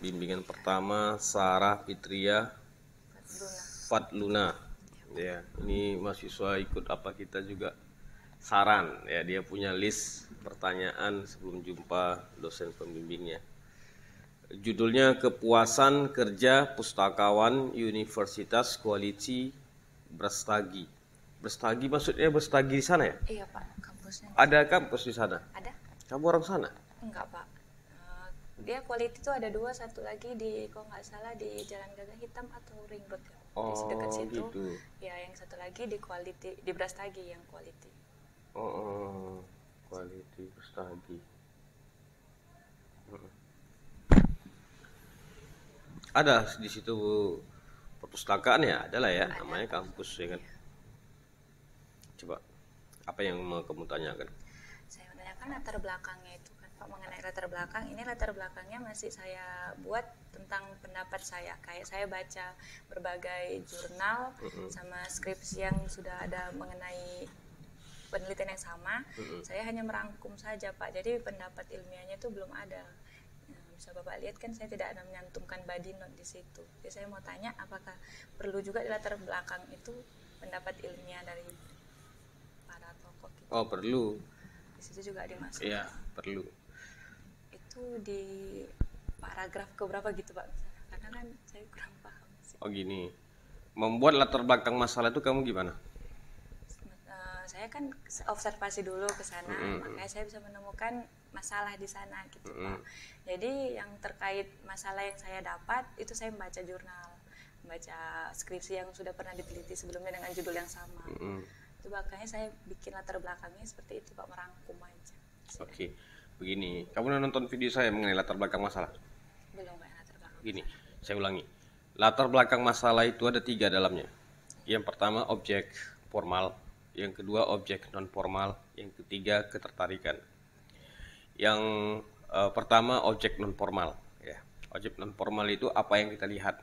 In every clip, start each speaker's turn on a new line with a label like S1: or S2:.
S1: bimbingan pertama Sarah Fitria Fatluna. Ya, ini mahasiswa ikut apa kita juga saran ya, dia punya list pertanyaan sebelum jumpa dosen pembimbingnya. Judulnya Kepuasan Kerja Pustakawan Universitas Quality Brastagi. Brastagi maksudnya Brastagi di sana ya?
S2: Iya Pak, kampusnya.
S1: Ada kampus di sana?
S2: Ada?
S1: Kamu orang sana?
S2: Enggak Pak. Dia quality itu ada dua, satu lagi di kalau nggak salah di Jalan Gajah Hitam atau Ring Road ya. Di dekat situ.
S1: Gitu.
S2: Ya, yang satu lagi di quality di Brastagi yang quality.
S1: Quality Brastagi. Ada di situ perpustakaan ya, adalah ya,
S2: Ada.
S1: namanya kampus ya kan. Coba apa yang mau kamu tanyakan?
S2: Saya menanyakan latar belakangnya itu kan Pak, mengenai latar belakang. Ini latar belakangnya masih saya buat tentang pendapat saya. Kayak saya baca berbagai jurnal sama skripsi yang sudah ada mengenai penelitian yang sama. Saya hanya merangkum saja Pak. Jadi pendapat ilmiahnya itu belum ada. Nah, bisa Bapak lihat kan saya tidak ada menyantumkan body note di situ. Jadi saya mau tanya apakah perlu juga di latar belakang itu pendapat ilmiah dari para tokoh gitu.
S1: Oh, perlu.
S2: Di situ juga dimasukkan.
S1: Iya, perlu.
S2: Itu di paragraf keberapa gitu Pak? Karena kan saya kurang paham sih.
S1: Oh gini, membuat latar belakang masalah itu kamu gimana?
S2: Saya kan observasi dulu ke sana, makanya saya bisa menemukan masalah di sana gitu Pak. Jadi yang terkait masalah yang saya dapat itu saya membaca jurnal, membaca skripsi yang sudah pernah diteliti sebelumnya dengan judul yang sama. Itu makanya saya bikin latar belakangnya seperti itu Pak, merangkum aja.
S1: Oke, begini, kamu udah nonton video saya mengenai latar belakang masalah?
S2: Belum Pak, latar belakang.
S1: Gini, saya ulangi. Latar belakang masalah itu ada 3 dalamnya. Yang pertama objek formal, yang kedua objek non formal, yang ketiga ketertarikan. Yang pertama objek non formal ya. Objek non formal itu apa yang kita lihat,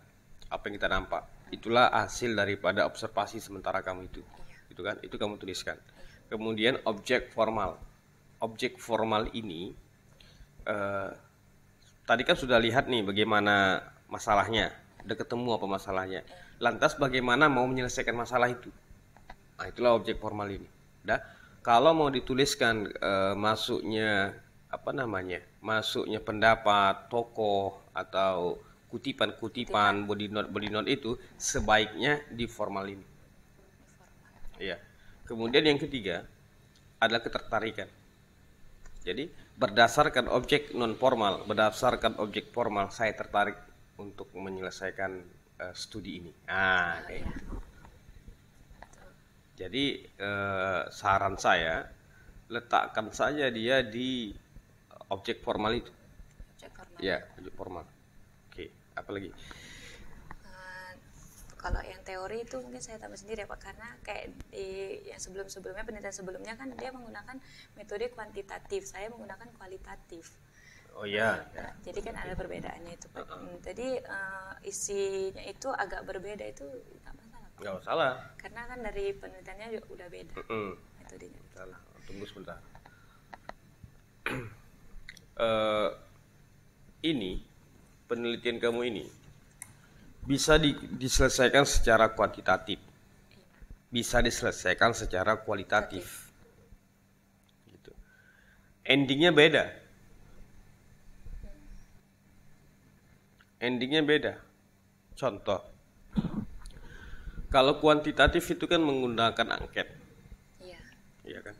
S1: apa yang kita nampak. Itulah hasil daripada observasi sementara kamu itu. Gitu kan? Itu kamu tuliskan. Kemudian objek formal. Objek formal ini tadi kan sudah lihat nih bagaimana masalahnya, udah ketemu apa masalahnya. Lantas bagaimana mau menyelesaikan masalah itu? Nah, itulah objek formal ini. Dah, kalau mau dituliskan masuknya masuknya pendapat tokoh atau kutipan-kutipan body note itu sebaiknya di formal ini. Iya. Kemudian yang ketiga adalah ketertarikan. Jadi berdasarkan objek non formal, berdasarkan objek formal, saya tertarik untuk menyelesaikan studi ini. Nah, kayak gitu. Jadi saran saya letakkan saja dia di objek formal itu.
S2: Objek formal.
S1: Ya, objek formal. Oke, apa lagi?
S2: Kalau yang teori itu mungkin saya tambah sendiri ya Pak, karena kayak di yang sebelumnya penelitian sebelumnya kan dia menggunakan metode kuantitatif, saya menggunakan kualitatif.
S1: Oh ya.
S2: Jadi kan ada perbedaannya itu Pak. Jadi isinya itu agak berbeda, itu nggak masalah Pak.
S1: Nggak masalah.
S2: Karena kan dari penelitiannya juga udah beda metodenya.
S1: Salah. Tunggu sebentar. Ini penelitian kamu ini bisa diselesaikan secara kuantitatif, bisa diselesaikan secara kualitatif. Gitu. Endingnya beda. Endingnya beda. Contoh, kalau kuantitatif itu kan menggunakan angket, iya kan?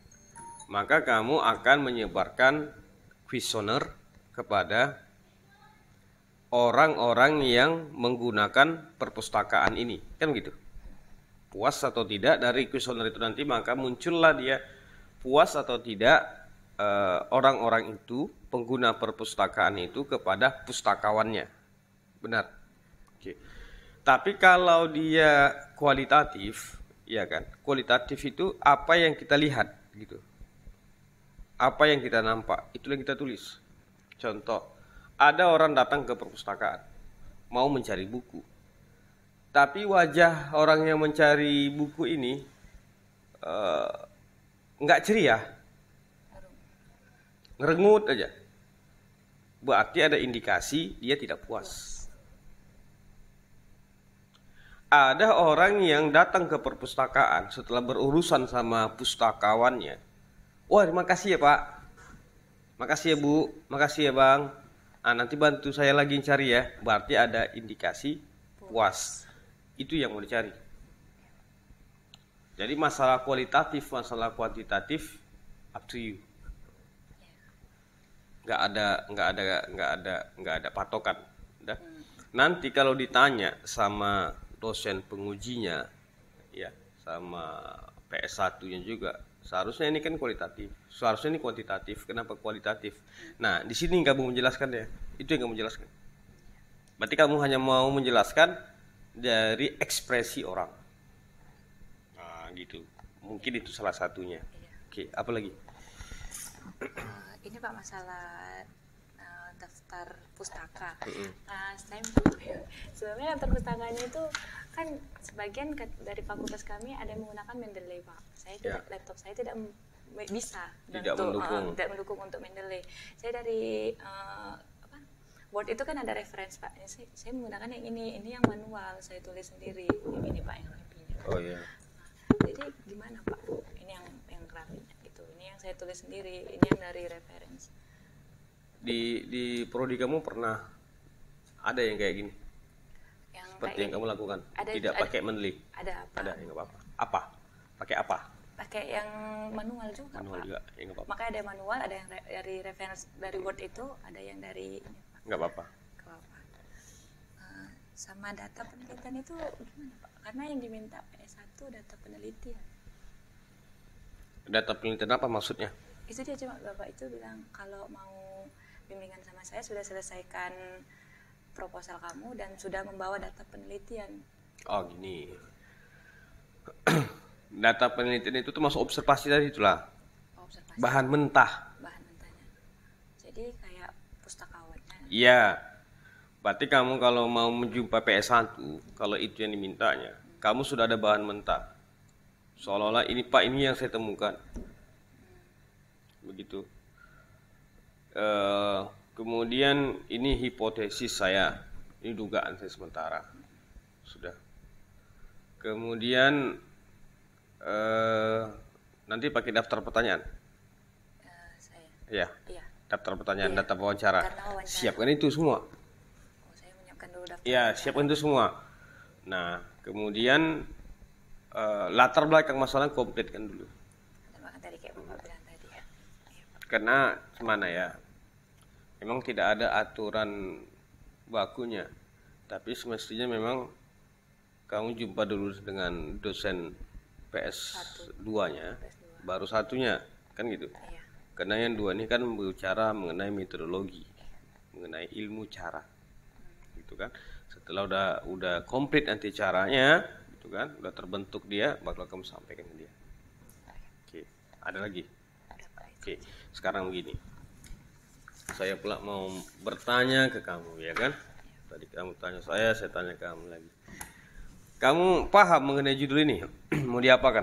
S1: Maka kamu akan menyebarkan kuesioner kepada orang-orang yang menggunakan perpustakaan ini, kan gitu. Puas atau tidak dari kuesioner itu nanti, maka muncullah dia puas atau tidak orang-orang itu, pengguna perpustakaan itu kepada pustakawannya. Benar. Oke. Tapi kalau dia kualitatif, ya kan? Kualitatif itu apa yang kita lihat gitu. Apa yang kita nampak, itu yang kita tulis. Contoh, ada orang datang ke perpustakaan mau mencari buku. Tapi wajah orang yang mencari buku ini enggak ceria. Ngerengut aja. berarti ada indikasi dia tidak puas. Ada orang yang datang ke perpustakaan setelah berurusan sama pustakawannya. Wah, terima kasih ya Pak, makasih ya Bu, makasih ya Bang. Nanti bantu saya lagi cari ya. Berarti ada indikasi puas. Itu yang mau dicari. Jadi masalah kualitatif, masalah kuantitatif, up to you. Nggak ada patokan. Udah. Nanti kalau ditanya sama dosen pengujinya, ya, sama PS1-nya juga, seharusnya ini kan kualitatif, seharusnya ini kuantitatif. Kenapa kualitatif? Nah, di sini kamu menjelaskan ya, itu yang kamu jelaskan. Berarti kamu hanya mau menjelaskan dari ekspresi orang. Nah, gitu. Mungkin itu salah satunya. Oke, apa lagi?
S2: Ini Pak, masalah daftar pustaka. Saya sebenarnya daftar pustakanya itu kan sebagian dari fakultas kami ada yang menggunakan Mendeley Pak. Saya laptop saya tidak bisa tidak mendukung untuk Mendeley. Saya dari Word itu kan ada reference Pak. Saya menggunakan yang ini yang manual, saya tulis sendiri. Ini Pak yang rapinya.
S1: Oh iya.
S2: Jadi gimana Pak? Ini yang rapinya gitu. Ini yang saya tulis sendiri. Ini yang dari reference.
S1: Di prodi kamu pernah ada yang kayak gini?
S2: Yang
S1: seperti
S2: kayak
S1: yang kamu lakukan? Tidak pakai Mendeley?
S2: Ada apa?
S1: Ada, ya nggak apa-apa. Apa? Pakai apa?
S2: Pakai yang manual juga
S1: manual
S2: Pak.
S1: Juga, ya nggak apa-apa.
S2: Makanya ada yang manual, ada yang dari reference dari Word itu, ada yang dari ini Pak.
S1: Nggak apa-apa.
S2: Sama data penelitian itu gimana Pak? Karena yang diminta PS1 data penelitian.
S1: Data penelitian apa maksudnya?
S2: Itu dia, cuma Bapak itu bilang kalau mau bimbingan sama saya sudah selesaikan proposal kamu dan sudah membawa data penelitian.
S1: Oh gini. Data penelitian itu tuh masuk observasi tadi itulah.
S2: Observasi.
S1: Bahan mentahnya.
S2: Jadi kayak pustakawannya.
S1: Iya. Berarti kamu kalau mau menjumpai PS1, kalau itu yang dimintanya, kamu sudah ada bahan mentah. Seolah-olah ini Pak, ini yang saya temukan. Begitu. Kemudian ini hipotesis saya, ini dugaan saya sementara. Sudah. Kemudian nanti pakai daftar pertanyaan.
S2: Iya.
S1: Daftar pertanyaan, data wawancara. Siapkan itu semua.
S2: Saya menyiapkan dulu daftar.
S1: Ya, siapkan itu semua. Nah, kemudian latar belakang masalah komplitkan dulu.
S2: Tadi kayak Bapak bilang tadi ya.
S1: Karena mana ya? Memang tidak ada aturan bakunya, tapi semestinya memang kamu jumpa dulu dengan dosen PS2-nya, baru satunya, kan gitu.
S2: Iya.
S1: Karena yang dua ini kan berbicara mengenai metodologi, mengenai ilmu cara, gitu kan. Setelah udah komplit nanti caranya, gitu kan, udah terbentuk dia, bakal kamu sampaikan ke dia. Oke, ada lagi? Oke, sekarang begini. Saya pula mau bertanya ke kamu, ya kan? Tadi kamu tanya saya tanya kamu lagi. Kamu paham mengenai judul ini? Mau diapakan?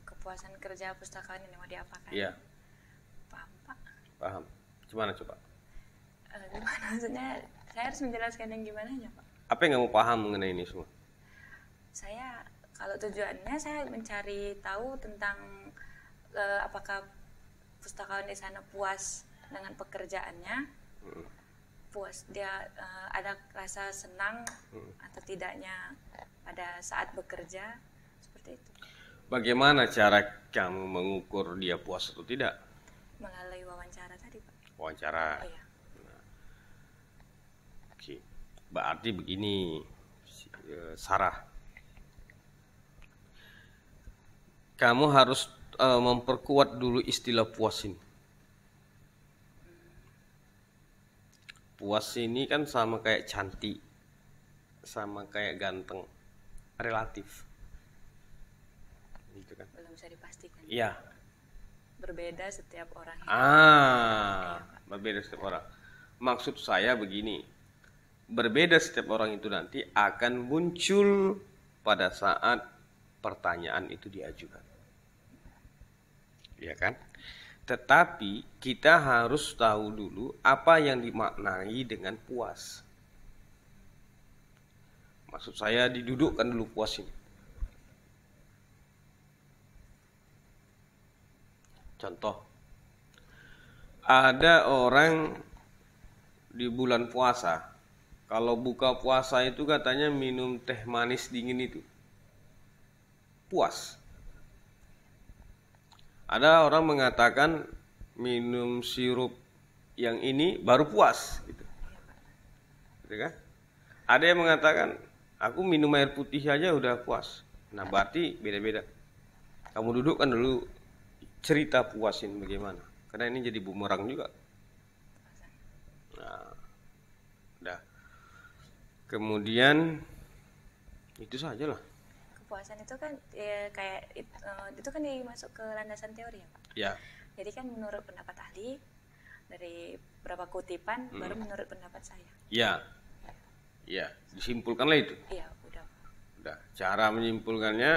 S2: Kepuasan kerja pustakawan ini mau diapakan?
S1: Iya.
S2: Paham Pak.
S1: Paham. Gimana coba?
S2: Gimana maksudnya? Saya harus menjelaskan yang gimananya Pak.
S1: Apa yang kamu paham mengenai ini semua?
S2: Saya kalau tujuannya saya mencari tahu tentang apakah pustakawan di sana puas dengan pekerjaannya, puas dia ada rasa senang atau tidaknya pada saat bekerja, seperti itu.
S1: Bagaimana cara kamu mengukur dia puas atau tidak?
S2: Melalui wawancara tadi Pak.
S1: Wawancara.
S2: Iya.
S1: Oke. Berarti begini, Sarah. Kamu harus memperkuat dulu istilah puas ini. Puas ini kan sama kayak cantik, sama kayak ganteng, relatif, gitu kan?
S2: Belum bisa dipastikan.
S1: Iya.
S2: Berbeda setiap orang.
S1: Berbeda setiap orang. Maksud saya begini, berbeda setiap orang itu nanti akan muncul pada saat pertanyaan itu diajukan, iya kan? Tetapi kita harus tahu dulu apa yang dimaknai dengan puas. Maksud saya didudukkan dulu puas ini. Contoh, ada orang di bulan puasa, kalau buka puasa itu katanya minum teh manis dingin itu puas. Ada orang mengatakan minum sirup yang ini baru puas, gitu kan? Ada yang mengatakan aku minum air putih aja udah puas. Nah berarti beda-beda. Kamu dudukkan dulu cerita puasin bagaimana, karena ini jadi bumerang juga. Nah, udah. Kemudian itu saja lah.
S2: Kepuasan itu kan kayak itu kan dimasuk ke landasan teori ya Pak.
S1: Ya.
S2: Jadi kan menurut pendapat ahli dari beberapa kutipan baru menurut pendapat saya.
S1: Ya. Ya, disimpulkanlah itu.
S2: Iya, udah.
S1: Udah. Cara menyimpulkannya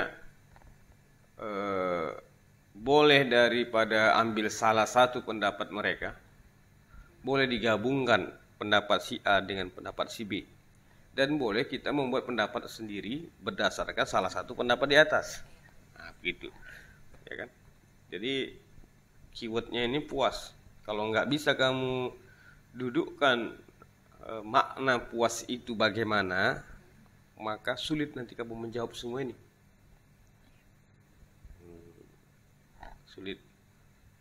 S1: boleh daripada ambil salah satu pendapat mereka, boleh digabungkan pendapat si A dengan pendapat si B, dan boleh kita membuat pendapat sendiri berdasarkan salah satu pendapat di atas. Nah, begitu, ya kan? Jadi keywordnya ini puas. Kalau nggak bisa kamu dudukkan makna puas itu bagaimana, maka sulit nanti kamu menjawab semua ini. Sulit,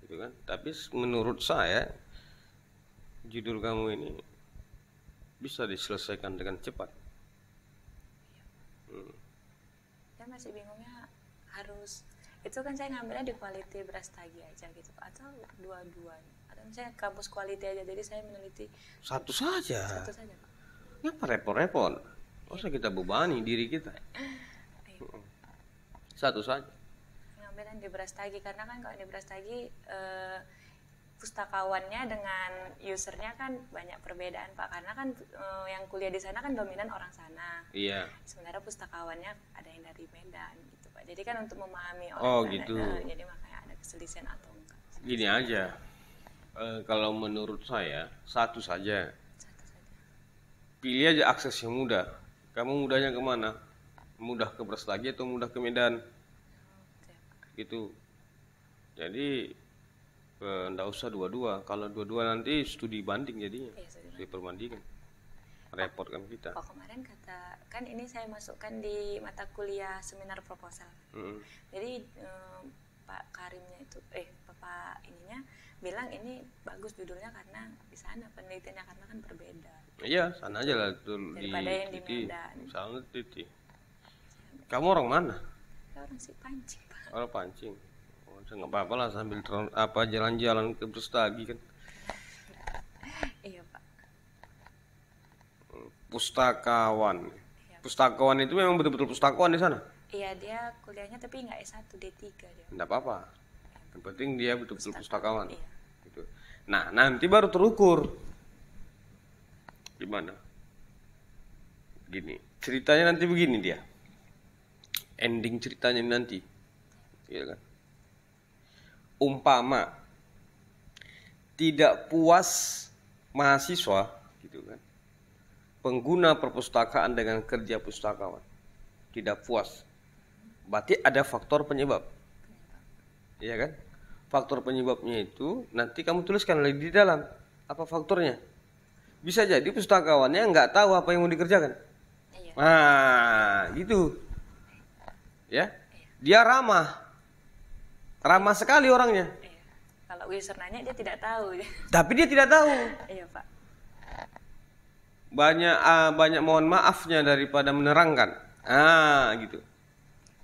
S1: gitu kan? Tapi menurut saya judul kamu ini bisa diselesaikan dengan cepat.
S2: Saya masih bingungnya harus itu kan saya ngambilnya di quality Brastagi aja gitu atau dua-duanya atau misalnya kampus quality aja, jadi saya meneliti
S1: Satu saja.
S2: Pak.
S1: Ngapa repot-repot? Nggak usah kita bebani diri kita. Satu saja.
S2: Ngambilnya di Brastagi karena kan kalau di Brastagi pustakawannya dengan usernya kan banyak perbedaan Pak, karena kan yang kuliah di sana kan dominan orang sana.
S1: Iya.
S2: Sementara pustakawannya ada yang dari Medan gitu Pak. Jadi kan untuk memahami orang sana,
S1: gitu.
S2: Jadi makanya ada keselisihan atau enggak.
S1: Gini aja. Kalau menurut saya satu saja.
S2: Satu saja.
S1: Pilih aja akses yang mudah. Kamu mudahnya kemana? Mudah ke Brastagi atau mudah ke Medan?
S2: Oke, Pak.
S1: Gitu. Jadi nggak usah dua-dua. Kalau dua-dua nanti studi banding jadinya.
S2: Iya,
S1: Studi perbandingan. Repot kan kita.
S2: Oh kemarin kata kan ini saya masukkan di mata kuliah seminar proposal. Jadi Pak Karimnya itu Bapak ininya bilang ini bagus judulnya karena di sana penelitiannya karena kan berbeda.
S1: Iya, sana aja lah tuh
S2: Daripada yang di
S1: Titi.
S2: Medan.
S1: Sana Titi. Kamu orang mana?
S2: Ya, orang si pancing Pak.
S1: Orang Pancing. Oh, nggak apa-apa lah sambil jalan-jalan ke Brastagi kan.
S2: Iya Pak.
S1: Pustakawan. Pustakawan itu memang betul-betul pustakawan di sana.
S2: Iya dia kuliahnya tapi nggak S1 D3 dia.
S1: Enggak apa-apa. Yang penting dia betul-betul pustakawan.
S2: Iya.
S1: Gitu. Nah, nanti baru terukur. Gimana? Gini, ceritanya nanti begini dia. Ending ceritanya nanti. Iya kan? Umpama tidak puas mahasiswa gitu kan, pengguna perpustakaan dengan kerja pustakawan tidak puas, berarti ada faktor penyebab, iya kan? Faktor penyebabnya itu nanti kamu tuliskan lagi di dalam apa faktornya. Bisa jadi pustakawannya nggak tahu apa yang mau dikerjakan.
S2: Iya.
S1: Nah, gitu, ya. Dia ramah sekali orangnya.
S2: Iya. Kalau user nanya dia tidak tahu.
S1: Tapi dia tidak tahu.
S2: Iya Pak.
S1: Banyak mohon maafnya daripada menerangkan. Gitu.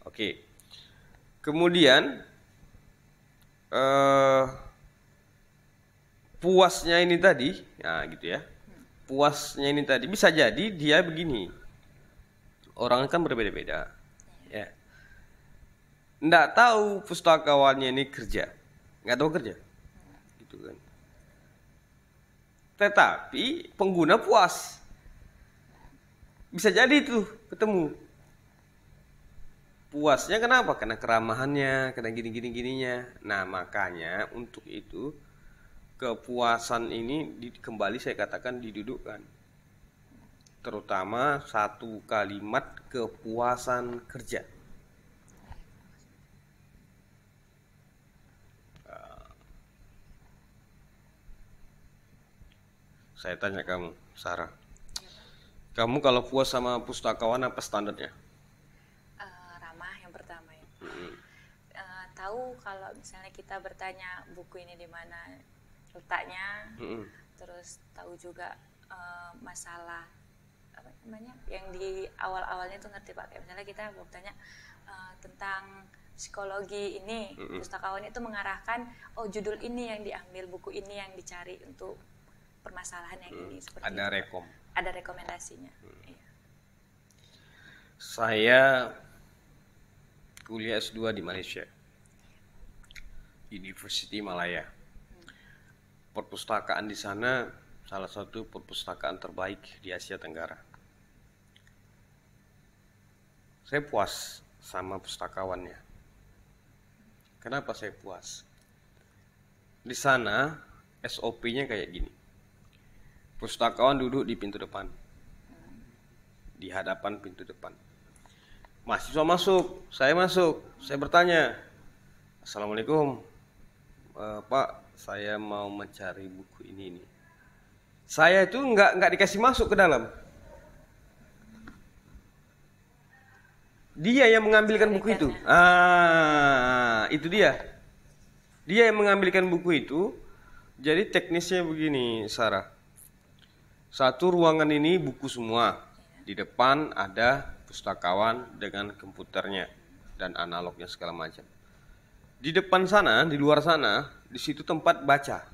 S1: Oke. Kemudian puasnya ini tadi, gitu ya. Puasnya ini tadi bisa jadi dia begini. Orang kan berbeda-beda. Ya. Nggak tahu pustakawannya ini kerja. Nggak tahu kerja. Gitu kan. Tetapi pengguna puas. Bisa jadi tuh ketemu. Puasnya kenapa? Karena keramahannya, karena gininya. Nah, makanya untuk itu kepuasan ini kembali saya katakan didudukkan. Terutama satu kalimat kepuasan kerja. Saya tanya kamu, Sarah. Kamu kalau puas sama pustakawan apa standarnya?
S2: Ramah yang pertama ya. Tahu kalau misalnya kita bertanya buku ini di mana letaknya, terus tahu juga masalah apa namanya yang di awal-awalnya tuh ngerti Pak. Kayak misalnya kita bertanya tentang psikologi ini, pustakawan itu mengarahkan judul ini yang diambil, buku ini yang dicari untuk permasalahan yang ini seperti
S1: ada
S2: itu. Ada rekomendasinya. Iya.
S1: Saya kuliah S2 di Malaysia, University Malaya. Perpustakaan di sana salah satu perpustakaan terbaik di Asia Tenggara. Saya puas sama pustakawannya. Kenapa saya puas? Di sana SOP-nya kayak gini. Pustakawan duduk di pintu depan, di hadapan pintu depan. Mahasiswa masuk, saya bertanya, Assalamualaikum, Pak, saya mau mencari buku ini. Saya itu nggak dikasih masuk ke dalam. Dia yang mengambilkan buku itu. Itu dia. Dia yang mengambilkan buku itu. Jadi teknisnya begini, Sarah. Satu ruangan ini buku semua. Di depan ada pustakawan dengan komputernya dan analognya segala macam. Di depan sana, di luar sana, di situ tempat baca.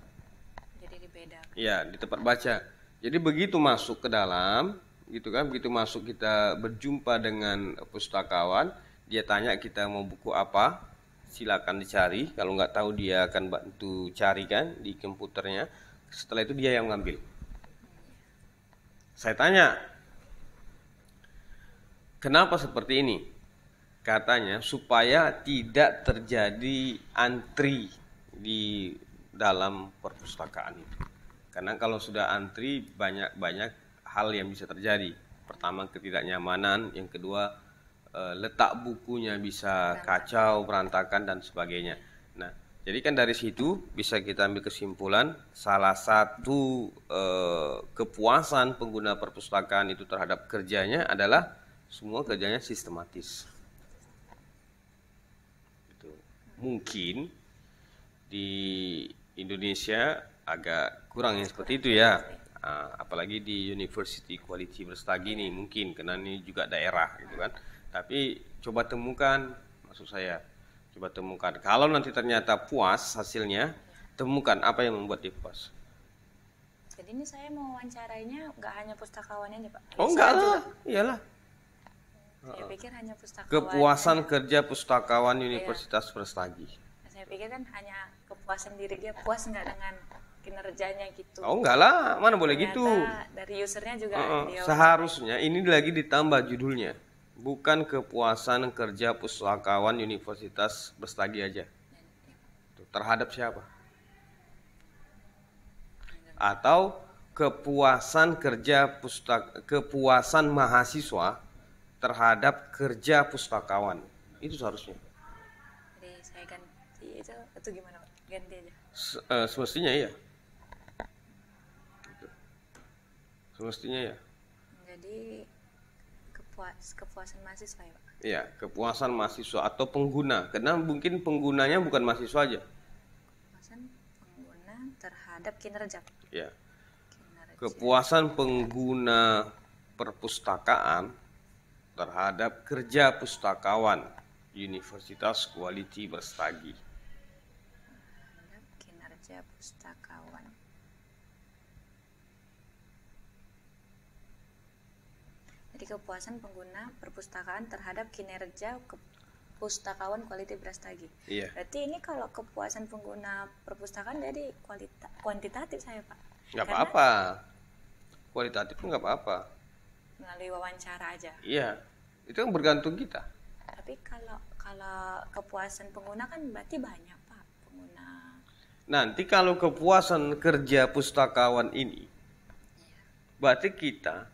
S2: Jadi dibedakan.
S1: Ya, di tempat baca. Jadi begitu masuk ke dalam, gitu kan? Begitu masuk kita berjumpa dengan pustakawan, dia tanya kita mau buku apa, silakan dicari. Kalau nggak tahu dia akan bantu carikan di komputernya. Setelah itu dia yang ngambil. Saya tanya, kenapa seperti ini? Katanya supaya tidak terjadi antri di dalam perpustakaan itu. Karena kalau sudah antri banyak hal yang bisa terjadi. Pertama ketidaknyamanan, yang kedua letak bukunya bisa kacau, berantakan dan sebagainya. Nah, jadi kan dari situ bisa kita ambil kesimpulan salah satu kepuasan pengguna perpustakaan itu terhadap kerjanya adalah semua kerjanya sistematis. Gitu. Mungkin di Indonesia agak kurang yang seperti itu ya. Apalagi di University Quality Brastagi nih mungkin karena ini juga daerah gitu kan. Tapi coba temukan, maksud saya coba temukan. Kalau nanti ternyata puas hasilnya, temukan apa yang membuat dia puas.
S2: Jadi ini saya mau wawancarainya nggak hanya pustakawannya nih Pak.
S1: Oh enggak lah, iyalah.
S2: Saya pikir hanya pustakawan.
S1: Kepuasan kerja pustakawan Universitas Brastagi.
S2: Saya pikir kan hanya kepuasan diri dia puas nggak dengan kinerjanya gitu.
S1: Oh enggak lah, mana boleh gitu.
S2: Dari usernya juga dia
S1: seharusnya ini lagi ditambah judulnya. Bukan kepuasan kerja pustakawan Universitas Brastagi aja. Terhadap siapa? Atau kepuasan kepuasan mahasiswa terhadap kerja pustakawan. Itu seharusnya.
S2: Jadi saya ganti itu gimana Pak? Ganti aja.
S1: Semestinya iya. Semestinya ya.
S2: Jadi kepuasan mahasiswa ya Pak?
S1: Iya, kepuasan mahasiswa atau pengguna. Karena mungkin penggunanya bukan mahasiswa aja.
S2: Kepuasan pengguna terhadap kinerja.
S1: Ya. Kepuasan pengguna perpustakaan terhadap kerja pustakawan Universitas Quality Brastagi.
S2: Terhadap kinerja pustakawan. Jadi kepuasan pengguna perpustakaan terhadap kinerja pustakawan Quality Brastagi.
S1: Iya.
S2: Berarti ini kalau kepuasan pengguna perpustakaan jadi kuantitatif saya Pak.
S1: Nggak apa-apa. Kualitatif nggak apa-apa.
S2: Melalui wawancara aja.
S1: Iya. Itu kan bergantung kita.
S2: Tapi kalau kalau kepuasan pengguna kan berarti banyak Pak pengguna.
S1: Nanti kalau kepuasan kerja pustakawan ini, berarti kita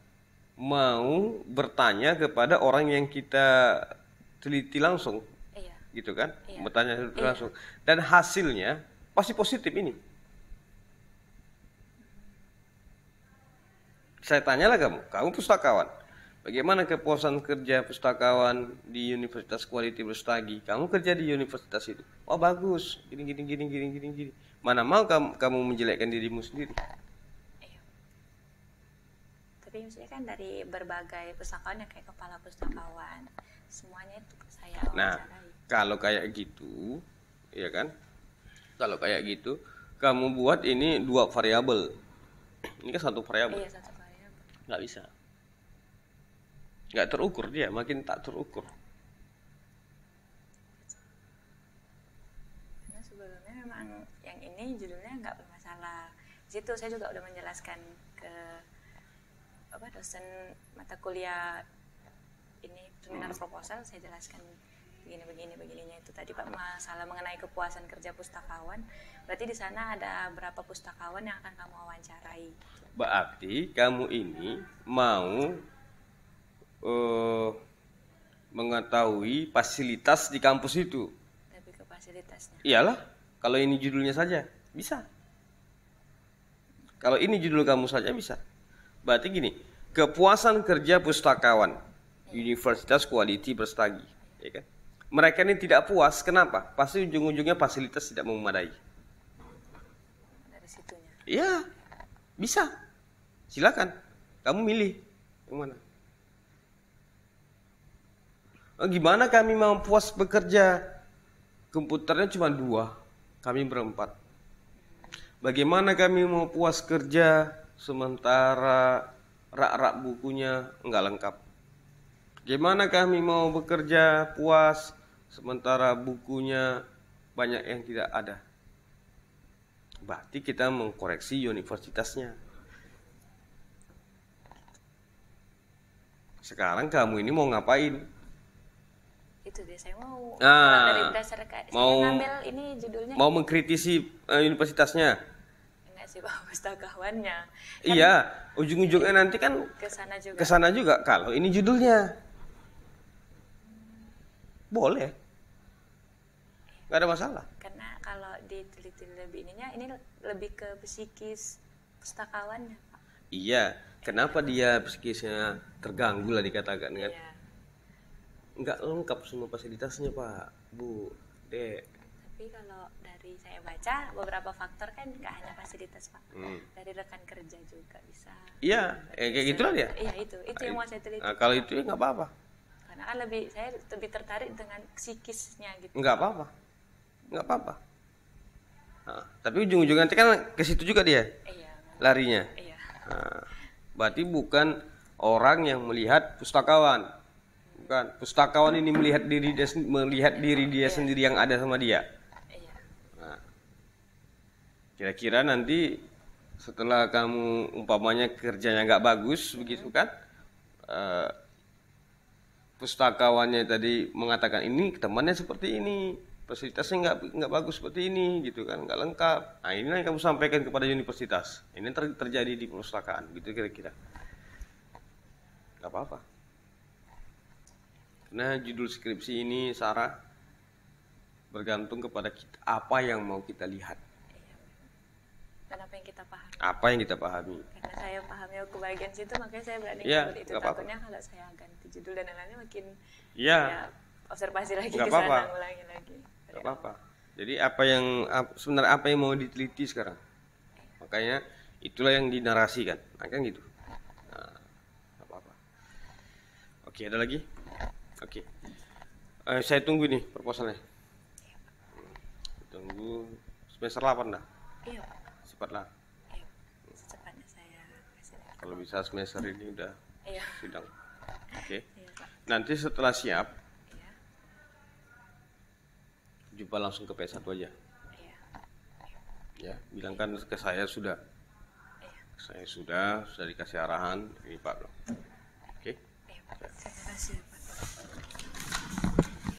S1: mau bertanya kepada orang yang kita teliti langsung,
S2: Iya.
S1: gitu kan?
S2: Iya.
S1: Bertanya
S2: Iya.
S1: langsung, dan hasilnya pasti positif ini. Saya tanyalah kamu pustakawan, bagaimana kepuasan kerja pustakawan di Universitas Quality Brastagi? Kamu kerja di universitas itu, oh bagus, gini. Mana mau kamu menjelekkan dirimu sendiri?
S2: Iya. Tapi maksudnya kan dari berbagai pustakawan yang kayak kepala pustakawan, semuanya itu saya
S1: Nah,
S2: wawancarai.
S1: kalau kayak gitu, ya kan? Kalau kayak gitu, kamu buat ini 2 variabel. Ini kan 1 variabel,
S2: Iya, satu variabel.
S1: nggak bisa, nggak terukur dia, makin tak terukur.
S2: Karena sebelumnya memang yang ini judulnya nggak bermasalah. Di situ saya juga udah menjelaskan ke dosen mata kuliah ini seminar proposal, saya jelaskan begininya itu tadi Pak, masalah mengenai kepuasan kerja pustakawan. Berarti di sana ada berapa pustakawan yang akan kamu wawancarai?
S1: Berarti kamu ini mau mengetahui fasilitas di kampus itu.
S2: Lebih ke fasilitasnya.
S1: Iyalah, kalau ini judulnya saja bisa. Kalau ini judul kamu saja bisa. Berarti gini, kepuasan kerja pustakawan Universitas Quality Brastagi, ya kan? Mereka ini tidak puas, kenapa? Pasti ujung-ujungnya fasilitas tidak memadai.
S2: Dari situnya.
S1: Iya, bisa. Silakan, kamu milih yang mana. Oh, gimana kami mau puas bekerja? Komputernya cuma 2, kami berempat. Bagaimana kami mau puas kerja sementara rak-rak bukunya enggak lengkap? Gimana kami mau bekerja puas sementara bukunya banyak yang tidak ada? Berarti kita mengkoreksi universitasnya. Sekarang kamu ini mau ngapain?
S2: Itu deh, saya mau
S1: Nah,
S2: dari berdasarkan
S1: mau-
S2: saya ngambil ini judulnya
S1: Mau mengkritisi universitasnya?
S2: enggak sih Pak, pustakawannya.
S1: Iya, ujung-ujungnya nanti kan
S2: Ke sana juga.
S1: ke sana juga. Kalau ini judulnya, boleh, nggak ada masalah.
S2: Karena kalau diteliti lebih ininya, ini lebih ke psikis pustakawannya Pak.
S1: Iya, kenapa dia psikisnya terganggu lah dikatakan kan?
S2: Iya.
S1: Nggak lengkap semua fasilitasnya Pak, Bu, Dek.
S2: Tapi kalau dari saya baca beberapa faktor kan nggak hanya fasilitas Pak, dari rekan kerja juga bisa.
S1: Iya, kayak gitulah dia.
S2: Iya itu yang mau saya teliti.
S1: Nah, kalau itu ya nggak apa-apa,
S2: Karena kan saya lebih tertarik dengan psikisnya gitu.
S1: nggak apa-apa, nggak apa-apa. Nah, tapi ujung-ujungnya nanti kan ke situ juga dia
S2: Iya.
S1: larinya.
S2: Iya.
S1: Nah, berarti bukan orang yang melihat pustakawan, bukan pustakawan ini melihat diri dia sendiri yang ada sama dia.
S2: Iya.
S1: Nah, kira-kira nanti setelah kamu umpamanya kerjanya nggak bagus begitu kan, pustakawannya tadi mengatakan ini temannya seperti ini, fasilitasnya nggak bagus seperti ini gitu kan, nggak lengkap. Nah ini yang kamu sampaikan kepada universitas, ini terjadi di perpustakaan gitu kira-kira. Nggak apa-apa. Nah judul skripsi ini Sarah bergantung kepada kita, apa yang mau kita lihat,
S2: Dan apa yang kita pahami.
S1: apa yang kita pahami.
S2: Karena saya pahamnya ke bagian situ, makanya saya berani
S1: Iya,
S2: ngambil itu.
S1: nggak apa-apa.
S2: Takutnya kalau saya ganti judul dan lain-lain makin
S1: Iya,
S2: ya, observasi lagi
S1: nggak
S2: ke sana,
S1: apa-apa.
S2: ulangi lagi.
S1: nggak apa-apa. Jadi sebenarnya apa yang mau diteliti sekarang, makanya itulah yang dinarasikan, nah, kan gitu. Nah, nggak apa-apa. Oke, ada lagi? Oke. Saya tunggu nih proposalnya. Tunggu semester 8 dah.
S2: Iya Pak.
S1: Cepatlah.
S2: Iya. Secepatnya saya kasih lagi.
S1: Kalau bisa semester ini udah
S2: Iya.
S1: sidang. Oke.
S2: Iya Pak.
S1: Nanti setelah siap,
S2: Iya.
S1: jumpa langsung ke P1 aja.
S2: Iya.
S1: Ya, bilangkan ke saya sudah.
S2: Iya.
S1: Saya sudah dikasih arahan ini Pak. Oke.
S2: Iya Pak. Terima kasih.